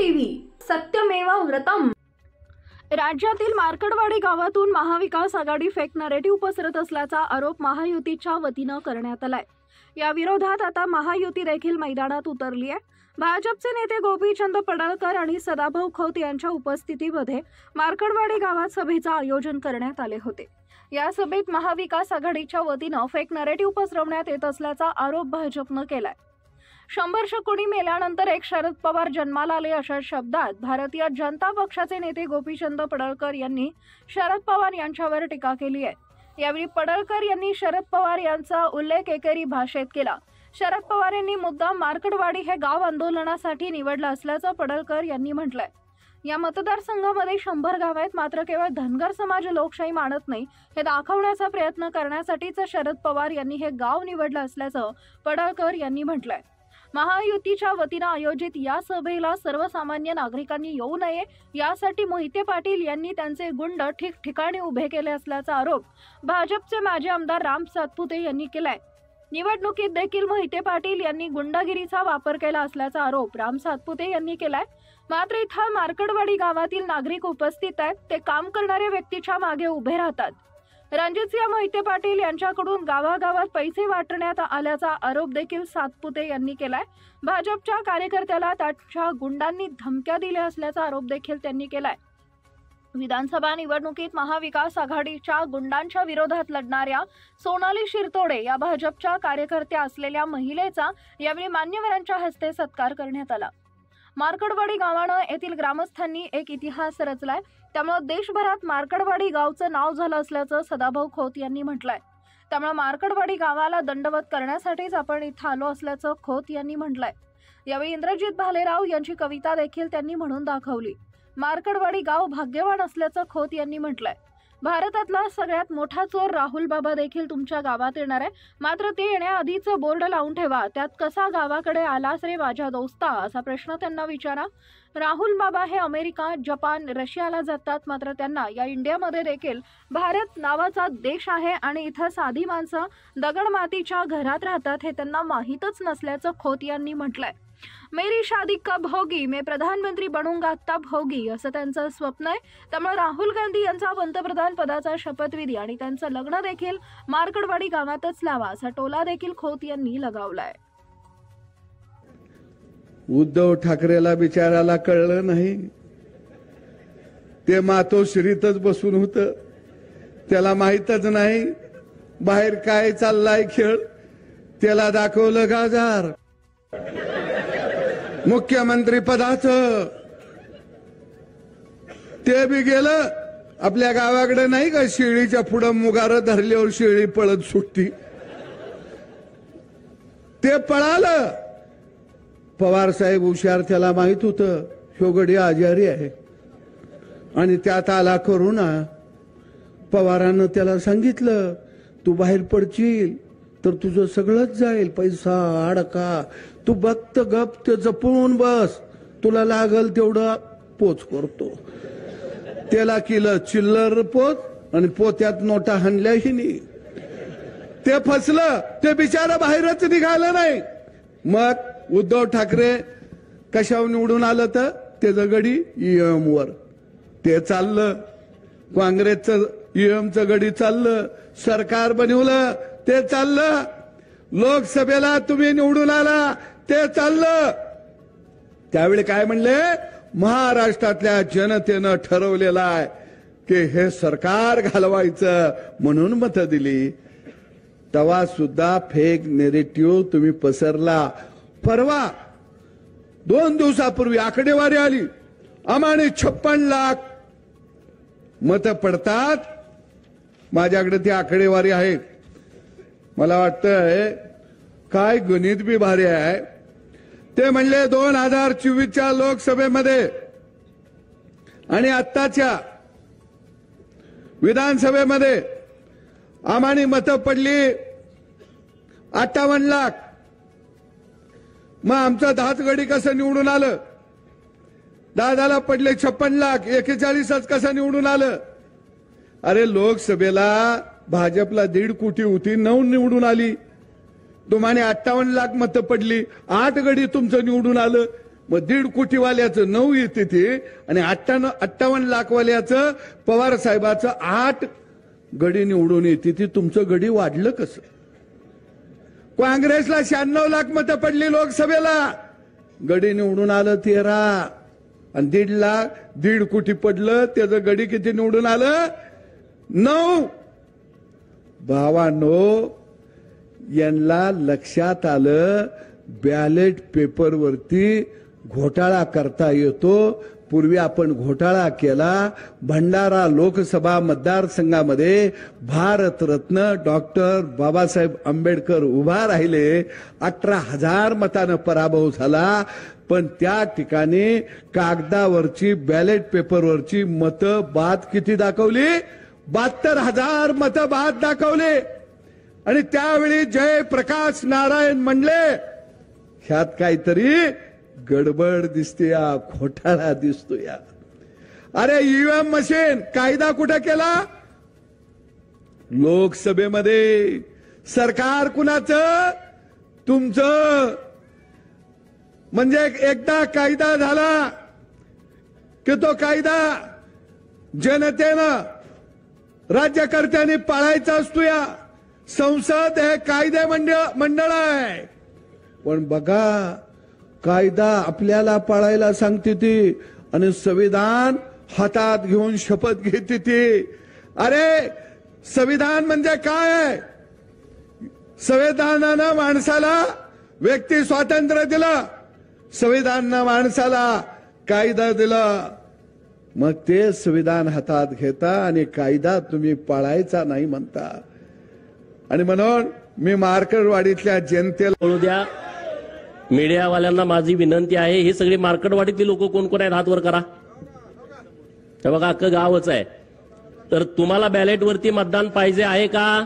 TV सत्यमेव व्रतम। राज्यातील मार्कडवाडी गावातून महाविकास आघाडी fake narrative पसरत असल्याचा आरोप महायुतीच्या वतीनं करण्यात आलाय। या विरोधात आता महायुती देखील मैदानात उतरली आहे। भाजपचे नेते गोपीचंद पडळकर आणि सदाभाऊ खोत यांच्या उपस्थितीमध्ये मार्कडवाडी गावात सभेचं आयोजन करण्यात आले होते। या सभेत महाविकास आघाडीच्या वतीनं फेक नरेटिव्ह पसरवण्यात येत असल्याचा आरोप भाजपनं केलाय। 100 शकुनी मेल्यानंतर एक शरद पवार जन्माला आले अशा शब्दात भारतीय जनता पक्षाचे नेते गोपीचंद पडळकर यांनी शरद पवार यांच्यावर टीका केली आहे। यावेळी पडळकर यांनी शरद पवार यांचा उल्लेख एकेरी भाषेत केला। शरद पवार यांनी मुद्दाम मार्कडवाडी हे गाव आंदोलनासाठी निवडलं असल्याचं पडळकर यांनी म्हटलंय। या मतदारसंघामध्ये 100 गाव आहेत, मात्र केवळ धनगर समाज लोकशाही मानत नाही हे दाखवण्याचा प्रयत्न करण्यासाठीच शरद पवार यांनी हे गाव निवडलं असल्याचं पडळकर यांनी म्हटलंय। महायुतीच्या वतीनं आयोजित या सभेला सर्वसामान्य नागरिकांनी येऊ नये यासाठी मोहिते पाटील यांनी त्यांचे गुंड ठिकठिकाणी उभे केले असल्याचा आरोप भाजपचे माजी आमदार राम सातपुते यांनी केलाय। निवडणुकीत देखील मोहिते पाटील यांनी गुंडागिरीचा वापर केला असल्याचा आरोप राम सातपुते यांनी केलाय। मात्र इथं मार्कडवाडी गावातील नागरिक उपस्थित आहेत, ते काम करणाऱ्या व्यक्तीच्या मागे उभे राहतात। रणजितसिंह मोहिते पाटील यांच्याकडून गावागावात पैसे वाटण्यात आल्याचा आरोप देखील सातपुते यांनी केलाय। भाजपच्या कार्यकर्त्याला त्याच्या गुंडांनी धमक्या दिल्या असल्याचा आरोप देखील त्यांनी केलाय। विधानसभा निवडणुकीत महाविकास आघाडीच्या गुंडांच्या विरोधात लढणाऱ्या सोनाली शिरतोडे या भाजपच्या कार्यकर्त्या असलेल्या महिलेचा यावेळी मान्यवरांच्या हस्ते सत्कार करण्यात आला। मार्कडवाडी गावानं येथील ग्रामस्थांनी एक इतिहास रचलाय, त्यामुळे देशभरात मार्कडवाडी गावचं नाव झालं असल्याचं सदाभाऊ खोत यांनी म्हटलंय। त्यामुळे मार्कडवाडी गावाला दंडवत करण्यासाठीच आपण इथं आलो असल्याचं खोत यांनी म्हटलंय। यावेळी इंद्रजित भालेराव यांची कविता देखील त्यांनी म्हणून दाखवली। मार्कडवाडी गाव भाग्यवान असल्याचं खोत यांनी म्हटलंय। भारतातला सगळ्यात मोठा चोर राहुल बाबा देखील तुमच्या गावात येणार आहे, मात्र ते येण्याआधीच बोर्ड लावून ठेवा, त्यात कसा गावाकडे आलास रे माझ्या दोस्ता असा प्रश्न त्यांना विचारा। राहुल बाबा हे अमेरिका, जपान, रशियाला जातात, मात्र त्यांना या इंडियामध्ये देखील भारत नावाचा देश आहे आणि इथं साधी माणसं दगडमातीच्या घरात राहतात हे त्यांना माहीतच नसल्याचं खोत यांनी म्हटलंय। मेरी शादी कब होगी, मैं प्रधानमंत्री बनूंगा तब होगी असं त्यांचं स्वप्न आहे। त्यामुळे राहुल गांधी यांचा पंतप्रधान पदाचा शपथविधी आणि त्यांचं लग्न देखील मार्कडवाडी गावातच लावा असा टोला देखील खोत यांनी लगावलाय। उद्धव ठाकरेला बिचाराला कळलं नाही, ते मातोश्रीतच बसून होतं, त्याला माहीतच नाही बाहेर काय चाललाय खेळ, त्याला दाखवलं गाजार मुख्यमंत्री पदाचं, ते बी गेलं आपल्या गावाकडे नाही का शेळीच्या पुढं मुगार धरल्यावर शेळी पळत सुटती, ते पळालं। पवार साहेब हुशार, त्याला माहित होतं शोगडी आजारी आहे आणि त्यात आला करुणा। पवारानं त्याला सांगितलं तू बाहेर पडशील तर तुझं सगळंच जाईल, पैसा अडका, तू बघत गप ते जपून बस, तुला लागल तेवढं पोच करतो। त्याला केलं चिल्लर पोच आणि पोत्यात नोटा हाणल्याही नाही, ते फसलं, ते बिचारा बाहेरच निघालं नाही। मग उद्धव ठाकरे कशावर निवडून आलं तर त्याचं गडी ईएम वर, ते चाललं, काँग्रेसचं ईएमचं गडी चाललं, सरकार बनवलं ते चाललं, लोकसभेला तुम्ही निवडून आला ते चाललं। त्यावेळी काय म्हणले, महाराष्ट्रातल्या जनतेनं ठरवलेलं आहे की हे सरकार घालवायचं म्हणून मतं दिली, तेव्हा सुद्धा फेक नेरेटिव्ह तुम्ही पसरला। परवा 2 दिवसापूर्वी आकडेवारी आली, आम्हाने 56 लाख मतं पडतात, माझ्याकडे ती आकडेवारी आहे, मला वाटतंय काय गणित बी भारी आहे। ते म्हणले 2024च्या लोकसभेमध्ये आणि आत्ताच्या विधानसभेमध्ये आम्हाने मतं पडली 58 लाख, मग आमचं 10च गडी कसं निवडून आलं? दादाला पडले 56 लाख, 41च कसं निवडून आलं? अरे लोकसभेला भाजपला 1.5 कोटी होती, 9 निवडून आली, तुम्हाला 58 लाख मतं पडली, 8 गडी तुमचं निवडून आलं, मग 1.5 कोटीवाल्याचं 9 येते ते आणि 58 लाखवाल्याचं पवार साहेबाचं 8 गडी निवडून येते ती. तुमचं गडी वाढलं कसं? काँग्रेसला 96 लाख मतं पडली लोकसभेला, गडी निवडून आलं 13 आणि 1.5 कोटी पडलं, त्याचं गडी किती निवडून आलं? 9. भावांनो, यांना लक्षात आलं बॅलेट पेपरवरती घोटाळा करता येतो. पूर्वी आपण घोटाळा केला. भंडारा लोकसभा मतदारसंघामध्ये भारतरत्न डॉक्टर बाबासाहेब आंबेडकर उभा राहिले. 18,000 मतानं पराभव झाला. पण त्या ठिकाणी कागदावरची बॅलेट पेपरवरची मतं बाद किती दाखवली? 72,000 मतं बाद दाखवले. आणि त्यावेळी जयप्रकाश नारायण म्हणले ह्यात काहीतरी गडबड दिसते, या घोटाळा दिसतो या. अरे ईव्हीएम मशीन कायदा कुठे केला? लोकसभेमध्ये. सरकार कुणाचं? तुमचं. म्हणजे एकदा कायदा झाला की तो कायदा जनतेनं राज्यकर्त्यांनी पाळायचा असतो. या संसद हे कायदे मंडळ आहे. पण बघा, कायदा आपल्याला पाळायला सांगते ती आणि संविधान हातात घेऊन शपथ घेते ती. अरे संविधान म्हणजे काय आहे? संविधानानं माणसाला व्यक्ती स्वातंत्र्य दिलं, संविधानानं माणसाला कायदा दिला. मग ते संविधान हातात घेता आणि कायदा तुम्ही पाळायचा नाही म्हणता. आणि म्हणून मी मार्केटवाडीतल्या जनतेला बोलू द्या. मीडियावाल्यांना माझी विनंती आहे, हे सगळे मार्केटवाडीतले लोक कोण कोण आहेत हात वर करा. हे बघा अख्खं गावच आहे. तर तुम्हाला बॅलेटवरती मतदान पाहिजे आहे का?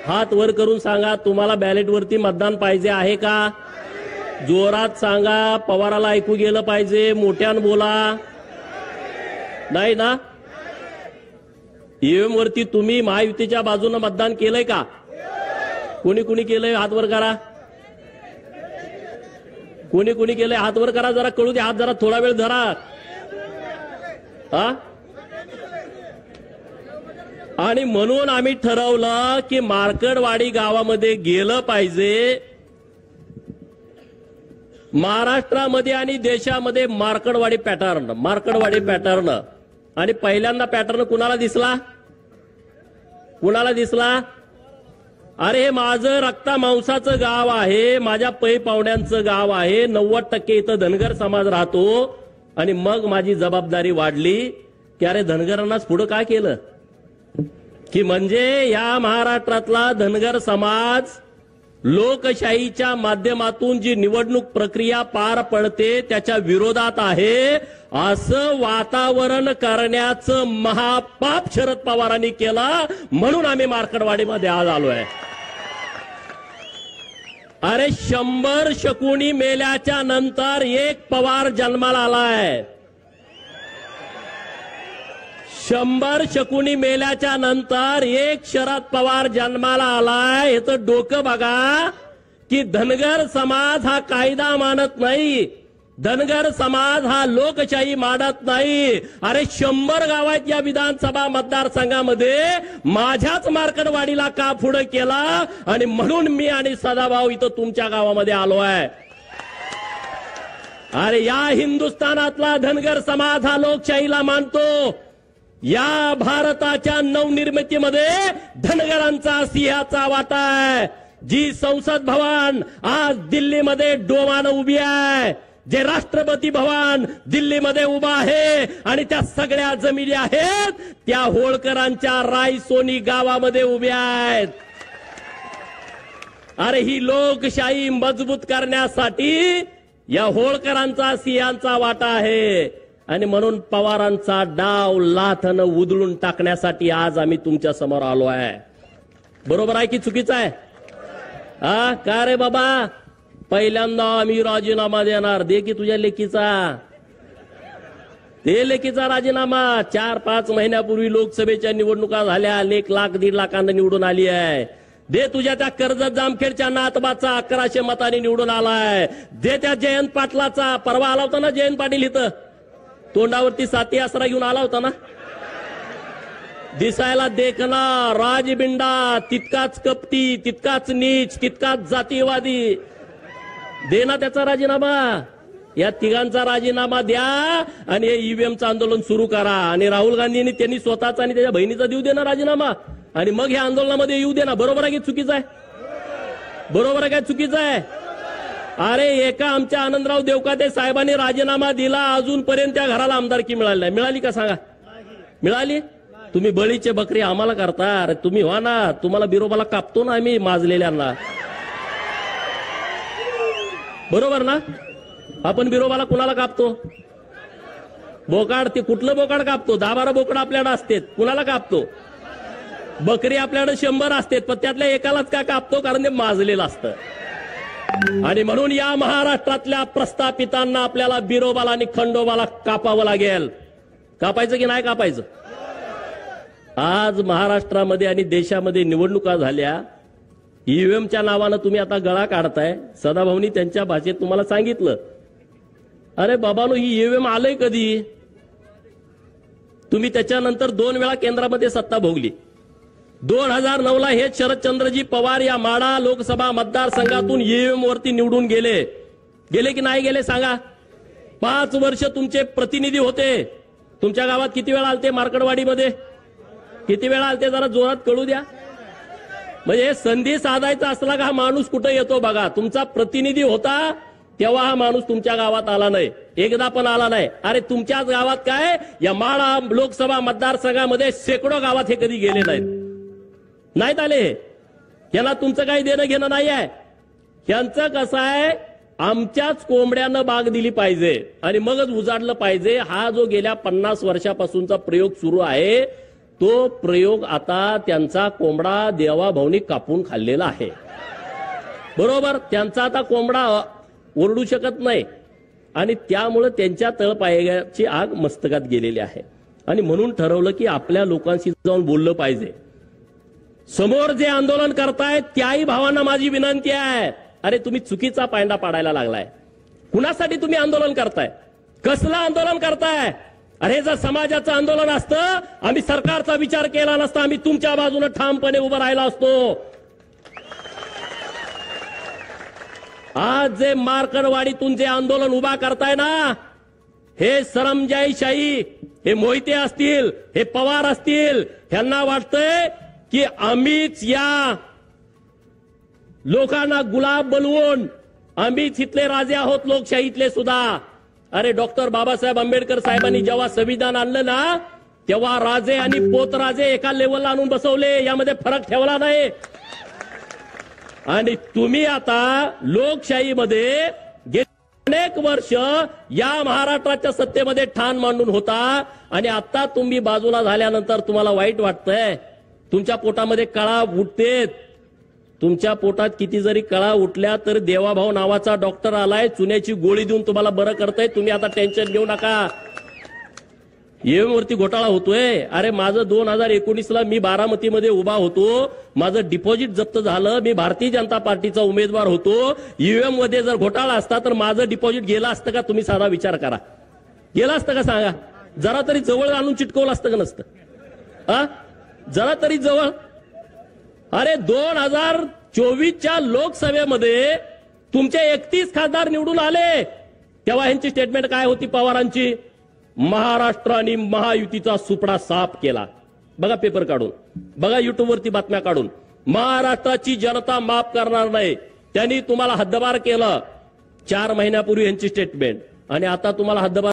हात वर करून सांगा, तुम्हाला बॅलेटवरती मतदान पाहिजे आहे का? जोरात सांगा, पवाराला ऐकू गेलं पाहिजे. मोठ्यानं बोला. नाही ना? ईव्हीएम वरती तुम्ही महायुतीच्या बाजूने मतदान केलंय का? कोणी कोणी केलंय हात वर करा. कोणी कोणी केलंय हात वर करा. जरा कळू दे. हात जरा थोडा वेळ धरा. हा? आणि म्हणून आम्ही ठरवलं की मार्कडवाडी गावामध्ये गेलं पाहिजे. महाराष्ट्रामध्ये आणि देशामध्ये मार्कडवाडी पॅटर्न. आणि पहिल्यांदा पॅटर्न कुणाला दिसला? कुणाला दिसला? अरे हे माझं रक्ता मांसाचं गाव आहे, माझ्या पै पाहुण्यांचं गाव आहे. 90% इथं धनगर समाज राहतो. आणि मग माझी जबाबदारी वाढली की अरे धनगरांनाच पुढं काय केलं, की म्हणजे या महाराष्ट्रातला धनगर समाज लोकशाहीच्या माध्यमातून जी निवडणूक प्रक्रिया पार पडते त्याच्या विरोधात आहे असं वातावरण करण्याचं महापाप शरद पवारांनी केलं. म्हणून आम्ही मार्केटवाडीमध्ये आज आलोय. अरे 100 शकुनी मेल्याच्या नंतर एक पवार जन्माला आलाय. 100 शकुनी मेल्याच्या नंतर एक शरद पवार जन्माला आलाय. याचं डोकं बघा की धनगर समाज हा कायदा मानत नाही, धनगर समाज हा लोकशाही मानत नाही. अरे 100 गावात या विधानसभा मतदारसंघामध्ये माझ्याच मार्केटवाडीला का पुढे केला? आणि म्हणून मी आणि सदाभाऊ इथं तुमच्या गावामध्ये आलो आहे. अरे या हिंदुस्थानातला धनगर समाज हा लोकशाहीला मानतो. या भारताच्या नवनिर्मितीमध्ये धनगरांचा सिंहाचा वाटा आहे. जी संसद भवन आज दिल्लीमध्ये डोमानं उभी आहे, जे राष्ट्रपती भवन दिल्लीमध्ये उभा आहे आणि त्या सगळ्या जमिनी आहेत त्या होळकरांच्या रायसोनी गावामध्ये उभ्या आहेत. अरे ही लोकशाही मजबूत करण्यासाठी या होळकरांचा सिंहाचा वाटा आहे. आणि म्हणून पवारांचा डाव लाथानं उधळून टाकण्यासाठी आज आम्ही तुमच्या समोर आलो आहे. बरोबर आहे की चुकीचं आहे? हा का रे बाबा? पहिल्यांदा आम्ही राजीनामा देणार. दे की तुझ्या लेकीचा, ते लेकीचा राजीनामा. 4-5 महिन्यापूर्वी लोकसभेच्या निवडणुका झाल्या. 1 लाख 1.5 लाखांना निवडून आली आहे. दे तुझ्या त्या कर्जत जामखेडच्या नातबाचा 1100 मतांनी निवडून आलाय. दे त्या जयंत पाटलाचा, परवा आला होता ना जयंत पाटील इथं, तोंडावरती साती आसरा घेऊन आला होता ना. दिसायला देखना राजबिंडा, तितकाच कपटी, तितकाच नीच, तितकाच जातीवादी. दे ना त्याचा राजीनामा. या तिघांचा राजीनामा द्या आणि हे ईव्हीएमचं आंदोलन सुरू करा. आणि राहुल गांधींनी त्यांनी स्वतःचा आणि त्याच्या बहिणीचा देऊ दे ना राजीनामा, आणि मग या आंदोलनामध्ये येऊ दे ना. बरोबर आहे की चुकीचं आहे? बरोबर आहे काय चुकीचं आहे? अरे एका आमच्या आनंदराव देवकाते साहेबांनी राजीनामा दिला, अजूनपर्यंत त्या घराला आमदारकी मिळाली नाही. मिळाली का सांगा? मिळाली? तुम्ही बळीचे बकरी आम्हाला करता. अरे तुम्ही व्हा ना, तुम्हाला बिरोबाला कापतो ना आम्ही माजलेल्यांना. बरोबर ना? आपण बिरोबाला कुणाला कापतो? बोकाड. ते कुठलं बोकाड कापतो? 10-12 बोकड आपल्याकडे असतात, कुणाला कापतो? बकरी आपल्याकडे 100 असतात, पण त्यातल्या एकालाच का कापतो? कारण ते माजलेलं असतं. आणि म्हणून या महाराष्ट्रातल्या प्रस्थापितांना आपल्याला बिरोबाला आणि खंडोबाला कापावं लागेल. कापायचं की नाही कापायचं? आज महाराष्ट्रामध्ये आणि देशामध्ये निवडणुका झाल्या, ईव्हीएमच्या नावानं तुम्ही आता गळा काढताय. सदाभाऊनी त्यांच्या भाषेत तुम्हाला सांगितलं, अरे बाबानो ही ईव्हीएम आलंय कधी? तुम्ही त्याच्यानंतर 2 वेळा केंद्रामध्ये सत्ता भोगली. 2009ला हे शरदचंद्रजी पवार या माढा लोकसभा मतदारसंघातून ईव्हीएम वरती निवडून गेले. गेले की नाही गेले सांगा? 5 वर्ष तुमचे प्रतिनिधी होते. तुमच्या गावात किती वेळा आलते? मार्कडवाडीमध्ये किती वेळा आलते? जरा जोरात कळू द्या. म्हणजे संधी साधायचा असला का हा माणूस कुठे येतो बघा. तुमचा प्रतिनिधी होता तेव्हा हा माणूस तुमच्या गावात आला नाही, एकदा पण आला नाही. अरे तुमच्याच गावात काय, या माढा लोकसभा मतदारसंघामध्ये शेकडो गावात हे कधी गेले नाहीत आले. यांना तुमचं काही देणं घेणं नाही आहे. यांचं कसं आहे, आमच्याच कोंबड्यानं बाग दिली पाहिजे आणि मगच उजाडलं पाहिजे. हा जो गेल्या 50 वर्षापासूनचा प्रयोग सुरू आहे, तो प्रयोग आता त्यांचा कोंबडा देवाभाऊनी कापून खाल्लेला आहे. बरोबर? त्यांचा आता कोंबडा ओरडू शकत नाही आणि त्यामुळे त्यांच्या तळपायाची आग मस्तकात गेलेली आहे. आणि म्हणून ठरवलं की आपल्या लोकांशी जाऊन बोललं पाहिजे. समोर जे आंदोलन करतायत त्याही भावांना माझी विनंती आहे, अरे तुम्ही चुकीचा पायंडा पाडायला लागलाय. कुणासाठी तुम्ही आंदोलन करताय? कसलं आंदोलन करताय? अरे जर समाजाचं आंदोलन असतं, आम्ही सरकारचा विचार केला नसता, आम्ही तुमच्या बाजूने ठामपणे उभं राहिला असतो. आज जे मार्कडवाडीतून जे आंदोलन उभा करताय ना, हे सरंजाईशाही, हे मोहिते असतील, हे पवार असतील, ह्यांना वाटतंय की आम्हीच या लोकांना गुलाब बनवून आम्हीच इथले राजे आहोत लोकशाहीतले सुद्धा. अरे डॉक्टर बाबासाहेब आंबेडकर साहेबांनी जेव्हा संविधान आणलं ना, तेव्हा राजे आणि पोतराजे एका लेवलला आणून बसवले, यामध्ये फरक ठेवला नाही. आणि तुम्ही आता लोकशाहीमध्ये अनेक वर्ष या महाराष्ट्राच्या सत्तेमध्ये ठाण मांडून होता आणि आता तुम्ही बाजूला झाल्यानंतर तुम्हाला वाईट वाटतंय. तुमच्या पोटामध्ये कळा उठतेत. तुमच्या पोटात किती जरी कळा उठल्या तर देवाभाऊ नावाचा डॉक्टर आलाय, चुन्याची गोळी देऊन तुम्हाला बरं करताय. तुम्ही आता टेन्शन घेऊ नका. ईव्हीएम वरती घोटाळा होतोय. अरे माझं 2019ला मी बारामतीमध्ये उभा होतो, माझं डिपॉझिट जप्त झालं, मी भारतीय जनता पार्टीचा उमेदवार होतो. ईव्हीएम मध्ये जर घोटाळा असता तर माझं डिपॉझिट गेलं असतं का? तुम्ही साधा विचार करा. गेलं असतं का सांगा? जरा तरी जवळ आणून चिटकवलं असतं का नसतं? जरा तरी जवळ. अरे 2024च्या लोकसभेमध्ये तुमचे 31 खासदार निवडून आले, तेव्हा यांची स्टेटमेंट काय होती पवारांची? महाराष्ट्राने महायुतीचा सुपडा साफ केला. बघा पेपर काढून, बघा युट्यूबवरती बातम्या काढून. महाराष्ट्राची जनता माफ करणार नाही, त्यांनी तुम्हाला हद्दपार केलं. 4 महिन्यापूर्वी यांची स्टेटमेंट, आणि आता तुम्हाला हद्दपार